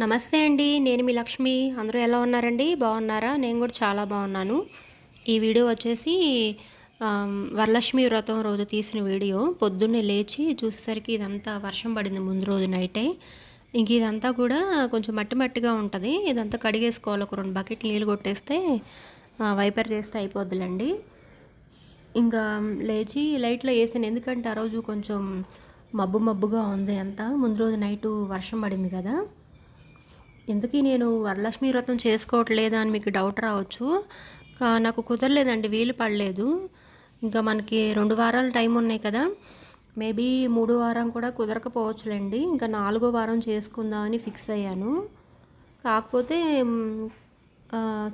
నమస్తే అండి. నేను మీ లక్ష్మి. అందరూ ఎలా ఉన్నారండి? బాగున్నారా? నేను కూడా చాలా బాగున్నాను. ఈ వీడియో వచ్చేసి వరలక్ష్మి వ్రతం రోజు తీసిన వీడియో. పొద్దున్నే లేచి చూసేసరికి ఇదంతా వర్షం పడింది ముందు రోజు నైటే. ఇంక ఇదంతా కూడా కొంచెం మట్టి మట్టిగా ఉంటుంది. ఇదంతా కడిగేసుకోవాలి. ఒక 2 బకెట్లు నీళ్ళు కొట్టేస్తే వైపర్ చేస్తే అయిపోద్దులండి. ఇంకా లేచి లైట్లో వేసాను. ఎందుకంటే ఆ రోజు కొంచెం మబ్బు మబ్బుగా ఉంది అంతా. ముందు రోజు నైటు వర్షం పడింది కదా. ఎందుకీ నేను వరలక్ష్మి వ్రతం చేసుకోవట్లేదా అని మీకు డౌట్ రావచ్చు. నాకు కుదరలేదండి, వీలు పడలేదు. ఇంకా మనకి 2 వారాలు టైం ఉన్నాయి కదా. మేబీ 3 వారం కూడా కుదరకపోవచ్చులేండి. ఇంకా 4వ వారం చేసుకుందామని ఫిక్స్ అయ్యాను. కాకపోతే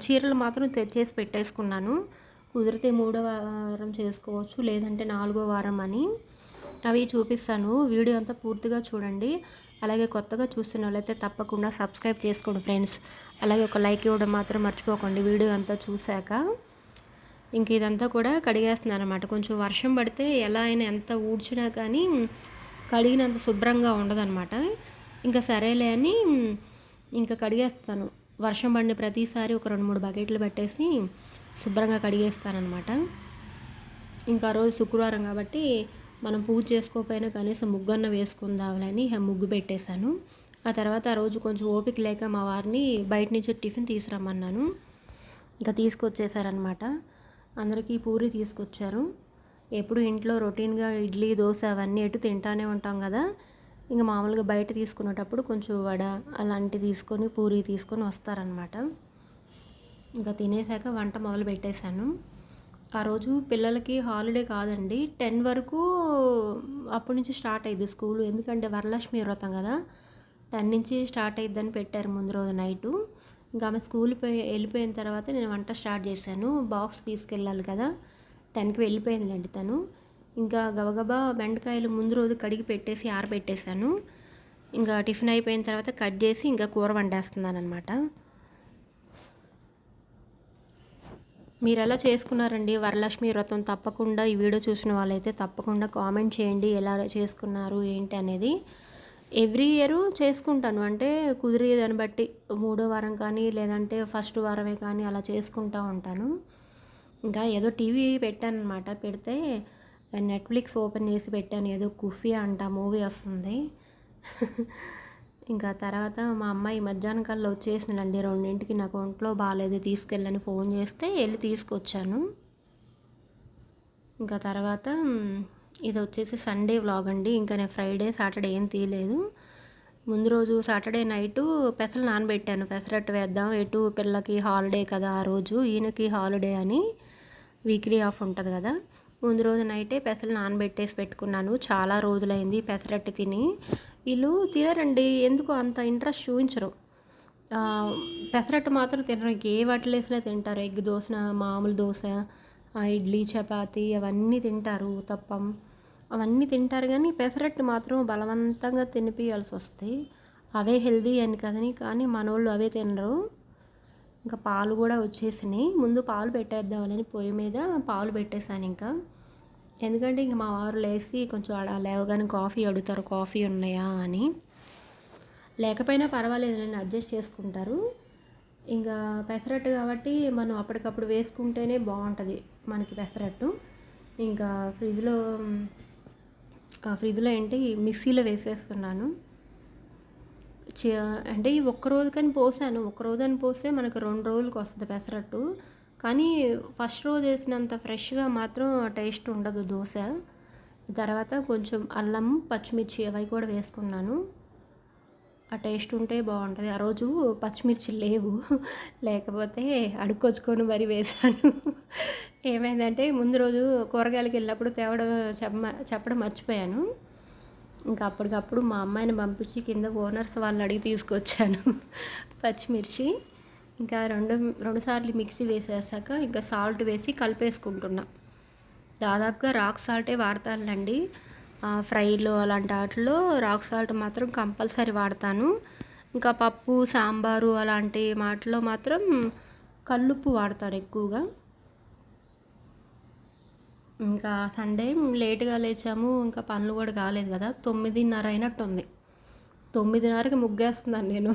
చీరలు మాత్రం తెచ్చేసి పెట్టేసుకున్నాను. కుదిరితే 3వ వారం చేసుకోవచ్చు, లేదంటే 4వ వారం అని. అవి చూపిస్తాను. వీడియో అంతా పూర్తిగా చూడండి. అలాగే కొత్తగా చూస్తున్న వాళ్ళైతే తప్పకుండా సబ్స్క్రైబ్ చేసుకోండి ఫ్రెండ్స్. అలాగే ఒక లైక్ ఇవ్వడం మాత్రం మర్చిపోకండి వీడియో అంతా చూశాక. ఇంక ఇదంతా కూడా కడిగేస్తున్నాను అనమాట. కొంచెం వర్షం పడితే ఎలా అయినా ఎంత ఊడ్చినా కానీ కడిగినంత శుభ్రంగా ఉండదన్నమాట. ఇంకా సరేలే అని ఇంకా కడిగేస్తాను. వర్షం పడిన ప్రతిసారి ఒక 2-3 బకెట్లు పెట్టేసి శుభ్రంగా కడిగేస్తానమాట. ఇంకా రోజు శుక్రవారం కాబట్టి మనం పూజ చేసుకోకపోయినా కనీసం ముగ్గన్న వేసుకుందామని ముగ్గు పెట్టేశాను. ఆ తర్వాత ఆ రోజు కొంచెం ఓపిక లేక మా వారిని బయట నుంచి టిఫిన్ తీసుకురమ్మన్నాను. ఇంకా తీసుకొచ్చేసారనమాట. అందరికీ పూరి తీసుకొచ్చారు. ఎప్పుడు ఇంట్లో రొటీన్గా ఇడ్లీ దోశ అవన్నీ ఎటు తింటానే ఉంటాం కదా. ఇంకా మామూలుగా బయట తీసుకునేటప్పుడు కొంచెం వడ అలాంటివి తీసుకొని పూరి తీసుకొని వస్తారనమాట. ఇంకా తినేసాక వంట మొదలు పెట్టేశాను. ఆ రోజు పిల్లలకి హాలిడే కాదండి, 10 వరకు అప్పటి నుంచి స్టార్ట్ అయ్యిద్ది స్కూలు. ఎందుకంటే వరలక్ష్మి వ్రతం కదా, 10 నుంచి స్టార్ట్ అయ్యిద్దని పెట్టారు ముందు రోజు నైటు. ఇంకా ఆమె స్కూల్కి వెళ్ళిపోయిన తర్వాత నేను వంట స్టార్ట్ చేశాను. బాక్స్ తీసుకెళ్ళాలి కదా, 10కి వెళ్ళిపోయిందండి తను. ఇంకా గబగబా బెండకాయలు ముందు రోజు కడిగి పెట్టేసి ఆరబెట్టేశాను. ఇంకా టిఫిన్ అయిపోయిన తర్వాత కట్ చేసి ఇంకా కూర వండేస్తున్నాను అనమాట. మీరు ఎలా చేసుకున్నారండి వరలక్ష్మి వ్రతం? తప్పకుండా ఈ వీడియో చూసిన వాళ్ళైతే తప్పకుండా కామెంట్ చేయండి ఎలా చేసుకున్నారు ఏంటి అనేది. ఎవ్రీ ఇయర్ చేసుకుంటాను, అంటే కుదిరే దాన్ని బట్టి 3వ వారం కానీ లేదంటే ఫస్ట్ వారమే కానీ అలా చేసుకుంటూ ఉంటాను. ఇంకా ఏదో టీవీ పెట్టాను అనమాట. పెడితే నెట్ఫ్లిక్స్ ఓపెన్ చేసి పెట్టాను. ఏదో కుఫీ అంట మూవీ వస్తుంది. ఇంకా తర్వాత మా అమ్మాయి మధ్యాహ్నం కల్లా వచ్చేసిందండి 2ంటికి. నాకు ఒంట్లో బాగాలేదు తీసుకెళ్ళని ఫోన్ చేస్తే వెళ్ళి తీసుకొచ్చాను. ఇంకా తర్వాత ఇది వచ్చేసి సండే వ్లాగ్ అండి. ఇంకా నేను ఫ్రైడే సాటర్డే ఏం తీయలేదు. ముందు రోజు సాటర్డే నైటు పెసలు నానబెట్టాను. పెసరట్టు వేద్దాం, ఎటు పిల్లకి హాలిడే కదా ఆ రోజు, ఈయనకి హాలిడే అని వీక్లీ ఆఫ్ ఉంటుంది కదా. ముందు రోజు నైటే పెసలు నానబెట్టేసి పెట్టుకున్నాను. చాలా రోజులైంది పెసరట్టు తిని. వీళ్ళు తినరండి, ఎందుకు అంత ఇంట్రెస్ట్ చూపించరు. పెసరట్టు మాత్రం తినరు. ఏ వాటిలో వేసినా తింటారు. ఎగ్ దోశ, మామూలు దోశ, ఇడ్లీ చపాతి అవన్నీ తింటారు. ఉతప్పం అవన్నీ తింటారు. కానీ పెసరట్టు మాత్రం బలవంతంగా తినిపియాల్సి వస్తాయి. అవే హెల్దీ అని కదని, కానీ మనోళ్ళు అవే తినరు. ఇంకా పాలు కూడా వచ్చేసినాయి. ముందు పాలు పెట్టేద్దామని పొయ్యి మీద పాలు పెట్టేశాను. ఇంకా ఎందుకంటే ఇంక మా వారు లేచి కొంచెం లేవగానే కాఫీ అడుగుతారు, కాఫీ ఉన్నాయా అని. లేకపోయినా పర్వాలేదు, నేను అడ్జస్ట్ చేసుకుంటారు. ఇంకా పెసరట్టు కాబట్టి మనం అప్పటికప్పుడు వేసుకుంటేనే బాగుంటుంది మనకి పెసరట్టు. ఇంకా ఫ్రిడ్జ్లో ఏంటి మిక్సీలో వేసేస్తున్నాను. అంటే ఈ ఒక్కరోజు కానీ పోసాను. ఒక్కరోజు అని పోస్తే మనకు 2 రోజులకు వస్తుంది పెసరట్టు. కానీ ఫస్ట్ రోజు వేసినంత ఫ్రెష్గా మాత్రం టేస్ట్ ఉండదు దోశ. తర్వాత కొంచెం అల్లం పచ్చిమిర్చి అవి కూడా వేసుకున్నాను. ఆ టేస్ట్ ఉంటే బాగుంటుంది. ఆ రోజు పచ్చిమిర్చి లేవు, లేకపోతే అడుక్కొచ్చుకొని మరీ వేశాను. ఏమైందంటే ముందు రోజు కూరగాయలకి వెళ్ళినప్పుడు చెప్పడం మర్చిపోయాను. ఇంకా అప్పటికప్పుడు మా అమ్మాయిని పంపించి కింద ఓనర్స్ వాళ్ళని అడిగి తీసుకొచ్చాను పచ్చిమిర్చి. ఇంకా రెండు సార్లు మిక్సీ వేసేసాక ఇంకా సాల్ట్ వేసి కలిపేసుకుంటున్నా. దాదాపుగా రాక్ సాల్టే వాడతానండి. ఫ్రైలో అలాంటి వాటిలో రాక్ సాల్ట్ మాత్రం కంపల్సరీ వాడతాను. ఇంకా పప్పు సాంబారు అలాంటి వాటిలో మాత్రం కల్లుప్పు వాడతాను ఎక్కువగా. ఇంకా సండే లేట్గా లేచాము, ఇంకా పనులు కూడా కాలేదు కదా, 9:30 అయినట్టుంది. 9:30కి ముగ్గేస్తున్నాను నేను.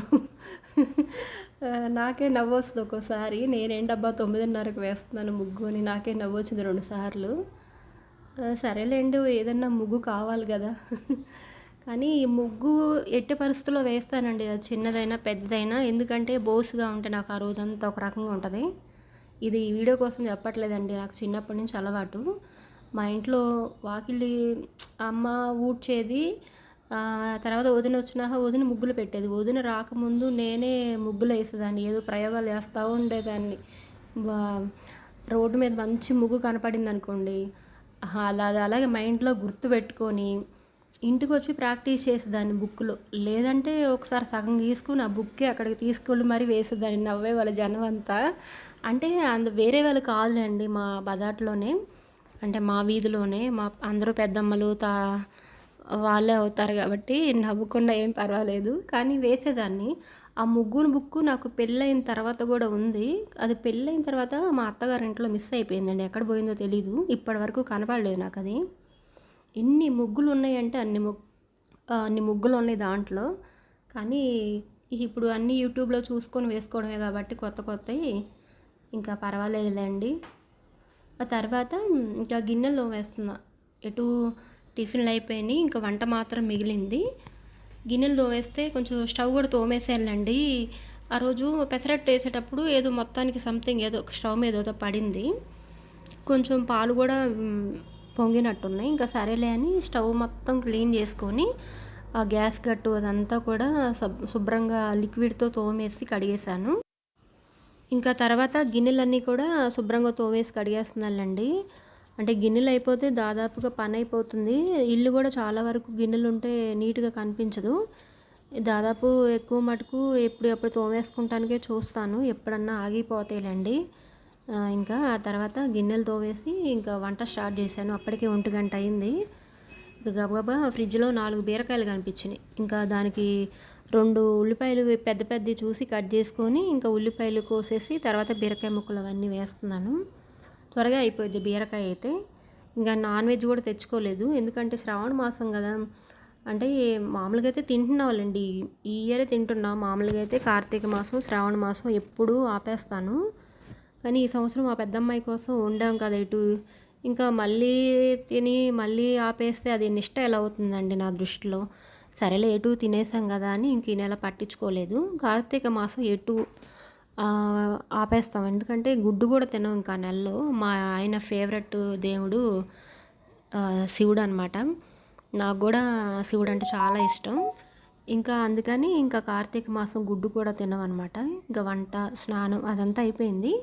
నాకే నవ్వొస్తుంది ఒక్కోసారి. నేనేంటబ్బా 9:30కి వేస్తున్నాను ముగ్గు అని నాకే నవ్వొచ్చింది 2 సార్లు. సరేలెండి ఏదన్నా ముగ్గు కావాలి గదా! కానీ ఈ ముగ్గు ఎట్టి పరిస్థితుల్లో వేస్తానండి. అది చిన్నదైనా, పెద్దదైనా. ఎందుకంటే బోసిగా ఉంటే నాకు ఆ రోజంతా ఒక రకంగా ఉంటది. ఇది వీడియో కోసం చెప్పట్లేదండి. నాకు చిన్నప్పటి నుంచి అలవాటు. మా ఇంట్లో వాకిలి అమ్మ ఊడ్చేది. తర్వాత వదినొచ్చినాక వదిన ముగ్గులు పెట్టేది. వదిన రాకముందు నేనే ముగ్గులేసేదాన్ని. ఏదో ప్రయోగాలు చేస్తా ఉండేదాన్ని. వా రోడ్డు మీద మంచి ముగ్గు కనపడిందనుకోండి, అది అలాగే మైండ్‌లో గుర్తుపెట్టుకొని ఇంటికొచ్చి ప్రాక్టీస్ చేసేదాన్ని బుక్‌లో. లేదంటే ఒకసారి సగం గీసుకొని ఆ బుక్కే అక్కడికి తీసుకెళ్ళి మరీ వేసేదాన్ని. నవ్వేవాళ్ళు జనమంతా. అంటే వేరే వాళ్ళు కాదులేండి, మా బజార్‌లోనే అంటే మా వీధిలోనే అందరూ పెద్దమ్మలు, వాళ్ళే అవుతారు కాబట్టి నవ్వుకున్నా ఏం పర్వాలేదు. కానీ వేసేదాన్ని. ఆ ముగ్గుని బుక్కు నాకు పెళ్ళయిన తర్వాత గూడా ఉంది. అది పెళ్ళయిన తర్వాత మా అత్తగారింట్లో మిస్ అయిపోయిందండి. ఎక్కడ పోయిందో తెలీదు. ఇప్పటివరకు కనపడలేదు నాకది. ఎన్ని ముగ్గులున్నాయంటే అన్ని ముగ్గులున్నాయి దాంట్లో. కానీ ఇప్పుడు అన్నీ యూట్యూబ్‌లో చూసుకొని వేసుకోవడమే కాబట్టి కొత్త కొత్తయి ఇంకా పర్వాలేదులేండి. ఆ తర్వాత ఇంకా గిన్నెలు తోమేస్తున్నా. ఎటు టిఫిన్‌లు అయిపోయినాయి. ఇంకా వంట మాత్రం మిగిలింది. గిన్నెలు తోమేస్తే కొంచెం స్టవ్ కూడా తోమేసానులేండి. ఆ రోజు పెసరట్టు వేసేటప్పుడు ఏదో మొత్తానికి సంథింగ్ ఏదో స్టవ్ మీద ఏదో పడింది. కొంచెం పాలు కూడా పొంగినట్టున్నాయి. ఇంకా సరేలే అని స్టవ్ మొత్తం క్లీన్ చేసుకొని ఆ గ్యాస్ గట్టు అదంతా కూడా శుభ్రంగా లిక్విడ్‌తో తోమేసి కడిగేశాను. ఇంకా తర్వాత గిన్నెలన్నీ కూడా శుభ్రంగా తోమేసి కడిగేస్తున్నానులెండి. అంటే గిన్నెలు అయిపోతే దాదాపుగా పని అయిపోతుంది. ఇల్లు కూడా చాలా వరకు గిన్నెలుంటే నీట్‌గా కనిపించదు. దాదాపు ఎక్కువ మటుకు ఎప్పుడు తోమేసుకుంటానికే చూస్తాను. ఎప్పుడన్నా ఆగిపోతాయిలెండి. ఇంకా ఆ తర్వాత గిన్నెలు తోమేసి ఇంకా వంట స్టార్ట్ చేశాను. అప్పటికే 1 అయింది. గబగబా ఫ్రిడ్జ్‌లో 4 బీరకాయలు కనిపించినాయి. ఇంకా దానికి 2 ఉల్లిపాయలు పెద్ద పెద్దవి చూసి కట్ చేసుకొని ఇంకా ఉల్లిపాయలు కోసేసి తర్వాత బీరకాయ ముక్కలు అవన్నీ వేస్తున్నాను. త్వరగా అయిపోద్ది బీరకాయ అయితే. ఇంకా నాన్ వెజ్ కూడా తెచ్చుకోలేదు. ఎందుకంటే శ్రావణ మాసం కదా! అంటే మామూలుగా అయితే తింటున్నాంలేండి. ఈ ఇయరే తింటున్నాం. మామూలుగా అయితే కార్తీక మాసం, శ్రావణ మాసం ఎప్పుడూ ఆపేస్తాను. కానీ ఈ సంవత్సరం మా పెద్దమ్మాయి కోసం వండాం కదా ఇటు. ఇంకా మళ్ళీ తిని మళ్ళీ ఆపేస్తే అది నిష్ట ఎలా అవుతుందండి నా దృష్టిలో. సరేలే ఎటు తినేసాం కదా అని ఇంక ఈ నెల పట్టించుకోలేదు. కార్తీక మాసం ఎటు ఆపేస్తాం. ఎందుకంటే గుడ్డు కూడా తినం ఇంకా ఆ నెలలో. మా ఆయన ఫేవరెట్ దేవుడు శివుడు అనమాట. నాకు కూడా శివుడు అంటే చాలా ఇష్టం. ఇంకా అందుకని ఇంకా కార్తీక మాసం గుడ్డు కూడా తినమనమాట. ఇంకా వంట, స్నానం అదంతా అయిపోయింది.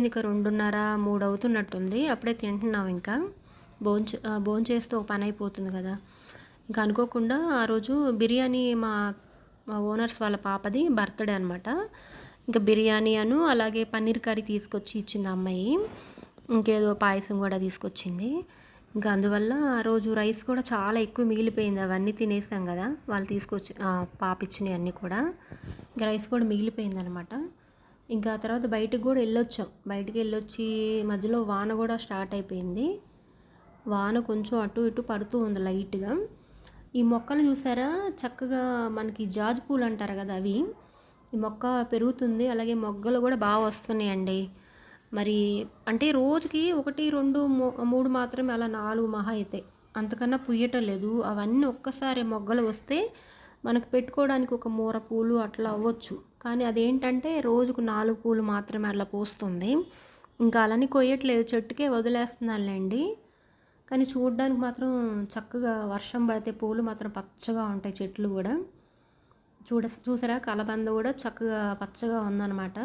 ఇక 2:30, 3 అవుతున్నట్టుంది. అప్పుడే తింటున్నాం ఇంకా. భోంచేస్తే ఒక పని అయిపోతుంది కదా. ఇంకా అనుకోకుండా ఆ రోజు బిర్యానీ మా ఓనర్స్ వాళ్ళ పాపది బర్త్డే అనమాట. ఇంకా బిర్యానీ అలాగే పన్నీర్ కర్రీ తీసుకొచ్చి ఇచ్చింది అమ్మాయి. ఇంకేదో పాయసం కూడా తీసుకొచ్చింది. ఇంకా అందువల్ల ఆ రోజు రైస్ కూడా చాలా ఎక్కువ మిగిలిపోయింది. అవన్నీ తినేసాం కదా, వాళ్ళు తీసుకొచ్చి పాప ఇచ్చినవి అన్నీ కూడా. ఇంకా రైస్ కూడా మిగిలిపోయిందనమాట. ఇంకా తర్వాత బయటికి కూడా వెళ్ళొచ్చాం. బయటికి వెళ్ళొచ్చి మధ్యలో వాన కూడా స్టార్ట్ అయిపోయింది. వాన కొంచెం అటు ఇటు పడుతూ ఉంది లైట్గా. ఈ మొక్కలు చూసారా, చక్కగా మనకి జాజి పూలు అంటారు కదా అవి. ఈ మొక్క పెరుగుతుంది. అలాగే మొగ్గలు కూడా బాగా వస్తున్నాయండి. మరి అంటే రోజుకి 1, 2, 3 మాత్రమే, అలా 4 మహా అయితే, అంతకన్నా పుయ్యటం లేదు. అవన్నీ ఒక్కసారి మొగ్గలు వస్తే మనకు పెట్టుకోవడానికి ఒక మూర పూలు అట్లా అవ్వచ్చు. కానీ అదేంటంటే రోజుకు 4 పూలు మాత్రమే అట్లా పూస్తుంది. ఇంకా అలాని కొయ్యట్లేదు, చెట్టుకే వదిలేస్తున్నానులేండి. కానీ చూడడానికి మాత్రం చక్కగా వర్షం పడితే పూలు మాత్రం పచ్చగా ఉంటాయి చెట్లు కూడా. చూసారా, కలబంద కూడా చక్కగా పచ్చగా ఉందన్నమాట.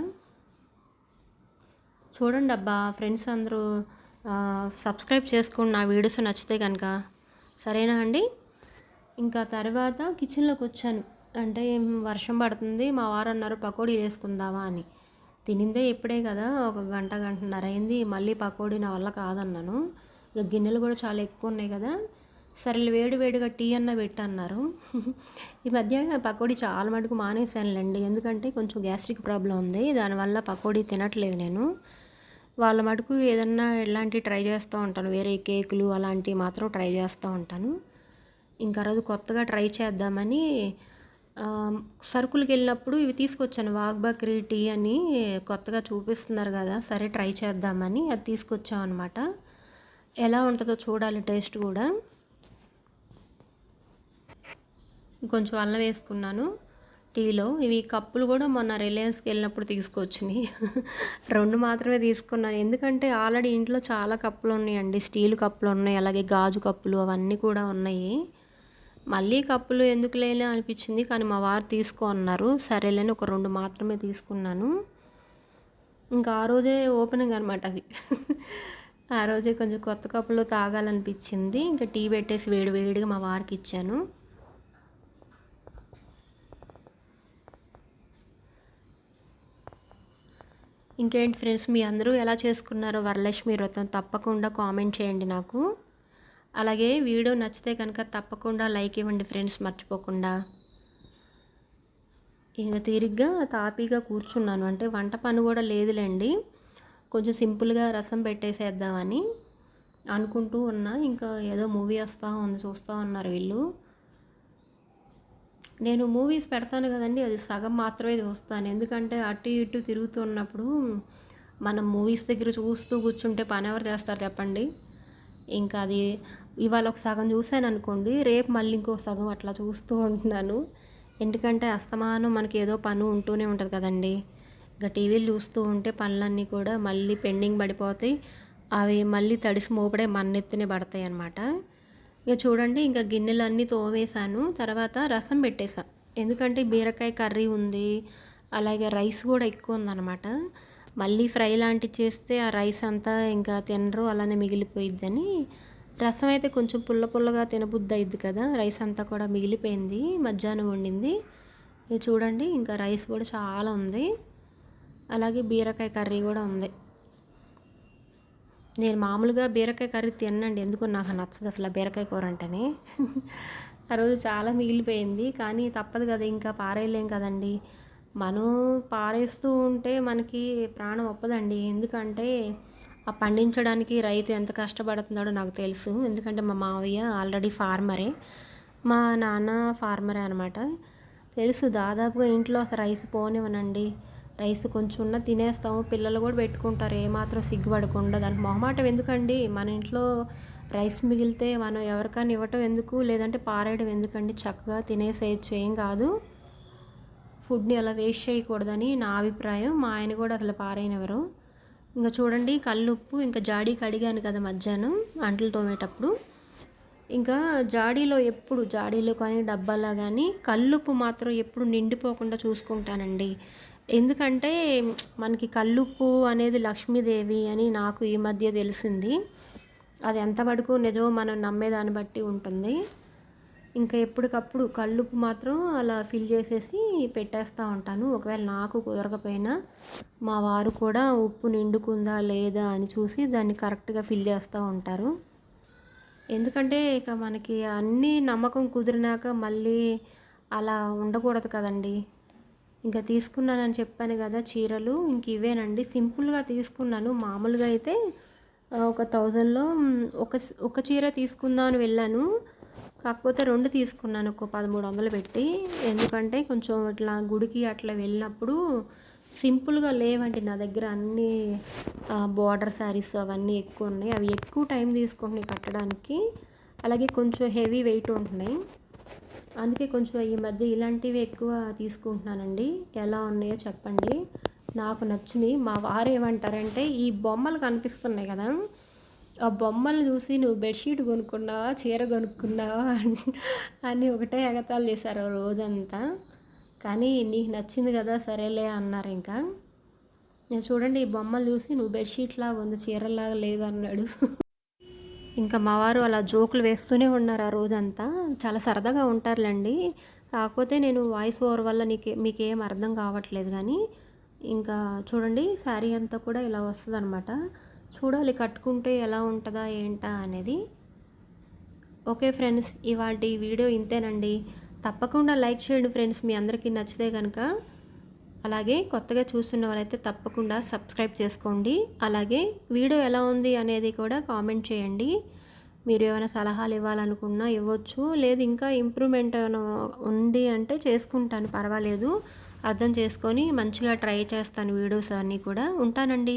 చూడండి అబ్బా, ఫ్రెండ్స్ అందరూ సబ్స్క్రైబ్ చేసుకోండి నా వీడియోస్ నచ్చితే కనుక. సరేనా అండి. ఇంకా తర్వాత కిచెన్లోకి వచ్చాను. అంటే వర్షం పడుతుంది, మా వారు అన్నారు పకోడీ వేసుకుందామా అని. తినిందే ఇప్పుడే కదా, ఒక గంటన్నర అయింది. మళ్ళీ పకోడీ నా వల్ల కాదన్నాను. ఇక గిన్నెలు కూడా చాలా ఎక్కువ ఉన్నాయి కదా, సరేలే వేడిగా టీ అన్న పెట్టన్నారు. ఈ మధ్య పకోడీ చాలా మటుకు మానేసానులేండి. ఎందుకంటే కొంచెం గ్యాస్ట్రిక్ ప్రాబ్లం ఉంది, దానివల్ల పకోడీ తినట్లేదు నేను. వాళ్ళ మటుకు ఏదన్నా ఇలాంటివి ట్రై చేస్తూ ఉంటాను. వేరే కేకులు అలాంటివి మాత్రం ట్రై చేస్తూ ఉంటాను. ఇంకా రోజు కొత్తగా ట్రై చేద్దామని సరుకులకి వెళ్ళినప్పుడు ఇవి తీసుకొచ్చాను. వాఘ్ బక్రీ టీ అని కొత్తగా చూపిస్తున్నారు కదా, సరే ట్రై చేద్దామని అది తీసుకొచ్చాం అనమాట. ఎలా ఉంటుందో చూడాలి టేస్ట్ కూడా. కొంచెం అల్లం వేసుకున్నాను టీలో. ఇవి కప్పులు కూడా మొన్న రిలయన్స్కి వెళ్ళినప్పుడు తీసుకొచ్చినాయి. 2 మాత్రమే తీసుకున్నాను, ఎందుకంటే ఆల్రెడీ ఇంట్లో చాలా కప్పులు ఉన్నాయండి. స్టీల్ కప్పులు ఉన్నాయి, అలాగే గాజు కప్పులు అవన్నీ కూడా ఉన్నాయి. మళ్ళీ కప్పులు ఎందుకు లేలే అనిపించింది, కానీ మా వారు తీసుకో అన్నారు. సరేలేని ఒక 2 మాత్రమే తీసుకున్నాను. ఇంకా ఆ రోజే ఓపెనింగ్ అనమాట అవి. ఆ రోజే కొంచెం కొత్త కప్పులో తాగాలనిపించింది. ఇంకా టీ పెట్టేసి వేడి వేడిగా మా వారికి ఇచ్చాను. ఇంకేంటి ఫ్రెండ్స్, మీ అందరూ ఎలా చేసుకున్నారో వరలక్ష్మి వ్రతం తప్పకుండా కామెంట్ చేయండి నాకు. అలాగే వీడియో నచ్చితే కనుక తప్పకుండా లైక్ ఇవ్వండి ఫ్రెండ్స్, మర్చిపోకుండా. ఇంకా తీరిగ్గా తాపీగా కూర్చున్నాను, అంటే వంట పని కూడా లేదులేండి. కొంచెం సింపుల్గా రసం పెట్టేసేద్దామని అనుకుంటూ ఉన్నా. ఇంకా ఏదో మూవీ వస్తూ ఉంది, చూస్తూ ఉన్నారు వీళ్ళు. నేను మూవీస్ పెడతాను కదండి, అది సగం మాత్రమే చూస్తాను. ఎందుకంటే అటు ఇటు తిరుగుతున్నప్పుడు మనం మూవీస్ దగ్గర చూస్తూ కూర్చుంటే పని ఎవరు చేస్తారు చెప్పండి. ఇంకా అది ఇవాళ ఒక సగం చూశాను అనుకోండి, రేపు మళ్ళీ ఇంకో సగం అట్లా చూస్తూ ఉంటున్నాను. ఎందుకంటే అస్తమానం మనకి ఏదో పని ఉంటూనే ఉంటుంది కదండి. ఇంకా టీవీలు చూస్తూ ఉంటే పనులన్నీ కూడా మళ్ళీ పెండింగ్ పడిపోతాయి. అవి మళ్ళీ తడిసి మోపడే మన్నెత్తినే పడతాయి అన్నమాట. ఇక చూడండి, ఇంకా గిన్నెలన్నీ తోమేశాను. తర్వాత రసం పెట్టేసా, ఎందుకంటే బీరకాయ కర్రీ ఉంది, అలాగే రైస్ కూడా ఎక్కువ ఉందన్నమాట. మళ్ళీ ఫ్రై లాంటివి చేస్తే ఆ రైస్ అంతా ఇంకా తినరు, అలానే మిగిలిపోయిద్దని రసం అయితే కొంచెం పుల్ల పుల్లగా తినబుద్ధి అయింది కదా. రైస్ అంతా కూడా మిగిలిపోయింది, మధ్యాహ్నం వండింది. ఇక చూడండి, ఇంకా రైస్ కూడా చాలా ఉంది, అలాగే బీరకాయ కర్రీ కూడా ఉంది. నేను మామూలుగా బీరకాయ కర్రీ తినండి, ఎందుకో నాకు నచ్చదు అసలు బీరకాయ కూర అంటేనే. ఆ రోజు చాలా మిగిలిపోయింది, కానీ తప్పదు కదా, ఇంకా పారేయలేం కదండి. మనం పారేస్తూ ఉంటే మనకి ప్రాణం ఒప్పదండి. ఎందుకంటే ఆ పండించడానికి రైతు ఎంత కష్టపడుతున్నాడో నాకు తెలుసు. ఎందుకంటే మా మావయ్య ఆల్రెడీ ఫార్మరే, మా నాన్న ఫార్మరే అనమాట. తెలుసు, దాదాపుగా ఇంట్లో అసలు రైస్ పోనివ్వనండి. రైస్ కొంచెం ఉన్న తినేస్తాము, పిల్లలు కూడా పెట్టుకుంటారు ఏమాత్రం సిగ్గుపడకుండా. దానికి మొహమాటం ఎందుకండి, మన ఇంట్లో రైస్ మిగిలితే మనం ఎవరికైనా ఇవ్వటం ఎందుకు, లేదంటే పారేయడం ఎందుకండి, చక్కగా తినేసేయచ్చు, ఏం కాదు. ఫుడ్ని అలా వేస్ట్ చేయకూడదని నా అభిప్రాయం. మా ఆయన కూడా అసలు పారేయనివ్వరు. ఇంకా చూడండి, కల్లుప్పు ఇంకా జాడీ కడిగాను కదా మధ్యాహ్నం అంట్లు తోమేటప్పుడు. ఇంకా జాడీలో కానీ డబ్బాలో కానీ కల్లుప్పు మాత్రం ఎప్పుడు నిండిపోకుండా చూసుకుంటానండి. ఎందుకంటే మనకి కల్లుప్పు అనేది లక్ష్మీదేవి అని నాకు ఈ మధ్య తెలిసింది. అది ఎంతవరకు నిజమో మనం నమ్మేదాన్ని బట్టి ఉంటుంది. ఇంకా ఎప్పటికప్పుడు కల్లుప్పు మాత్రం అలా ఫిల్ చేసేసి పెట్టేస్తూ ఉంటాను. ఒకవేళ నాకు కుదరకపోయినా మా వారు కూడా ఉప్పు నిండుకుందా లేదా అని చూసి దాన్ని కరెక్ట్గా ఫిల్ చేస్తూ ఉంటారు. ఎందుకంటే ఇక మనకి అన్నీ నమ్మకం కుదిరినాక మళ్ళీ అలా ఉండకూడదు కదండి. ఇంకా తీసుకున్నానని చెప్పాను కదా చీరలు, ఇంక ఇవేనండి. సింపుల్గా తీసుకున్నాను. మామూలుగా అయితే ఒక 1000లో ఒక చీర తీసుకుందామని వెళ్ళాను, కాకపోతే 2 తీసుకున్నాను ఒక 1300 పెట్టి. ఎందుకంటే కొంచెం ఇట్లా గుడికి అట్లా వెళ్ళినప్పుడు సింపుల్గా లేవండి నా దగ్గర, అన్నీ బార్డర్ శారీస్ అవన్నీ ఎక్కువ ఉన్నాయి. అవి ఎక్కువ టైం తీసుకుంటున్నాయి కట్టడానికి, అలాగే కొంచెం హెవీ వెయిట్ ఉంటున్నాయి. అందుకే కొంచెం ఈ మధ్య ఇలాంటివి ఎక్కువ తీసుకుంటున్నానండి. ఎలా ఉన్నాయో చెప్పండి, నాకు నచ్చినాయి. మా వారు ఏమంటారంటే, ఈ బొమ్మలు కనిపిస్తున్నాయి కదా, ఆ బొమ్మలు చూసి నువ్వు బెడ్షీట్ కొనుక్కున్నావా, చీర కొనుక్కున్నావా అని ఒకటే ఎగతాళి చేశారు రోజంతా. కానీ నీకు నచ్చింది కదా సరేలే అన్నారు. ఇంకా నేను చూడండి, ఈ బొమ్మలు చూసి నువ్వు బెడ్షీట్ లాగా ఉంది, చీరలాగా లేదు అన్నాడు. ఇంకా మా వారు అలా జోకులు వేస్తూనే ఉన్నారు ఆ రోజంతా. చాలా సరదాగా ఉంటారులేండి. కాకపోతే నేను వాయిస్ ఓవర్ వల్ల మీకేం అర్థం కావట్లేదు. కానీ ఇంకా చూడండి, శారీ అంతా కూడా ఇలా వస్తుందన్నమాట. చూడాలి కట్టుకుంటే ఎలా ఉంటుందా ఏంటా అనేది. ఓకే ఫ్రెండ్స్, ఇవాల్టి వీడియో ఇంతేనండి. తప్పకుండా లైక్ చేయండి ఫ్రెండ్స్, మీ అందరికీ నచ్చితే కనుక. అలాగే కొత్తగా చూస్తున్న వాళ్ళైతే తప్పకుండా సబ్స్క్రైబ్ చేసుకోండి. అలాగే వీడియో ఎలా ఉంది అనేది కూడా కామెంట్ చేయండి. మీరు ఏమైనా సలహాలు ఇవ్వాలనుకున్నా ఇవ్వచ్చు. లేదు ఇంకా ఇంప్రూవ్‌మెంట్ ఏమైనా ఉంది అంటే చేసుకుంటాను, పర్వాలేదు. అర్థం చేసుకొని మంచిగా ట్రై చేస్తాను వీడియోస్ అన్నీ కూడా. ఉంటానండి.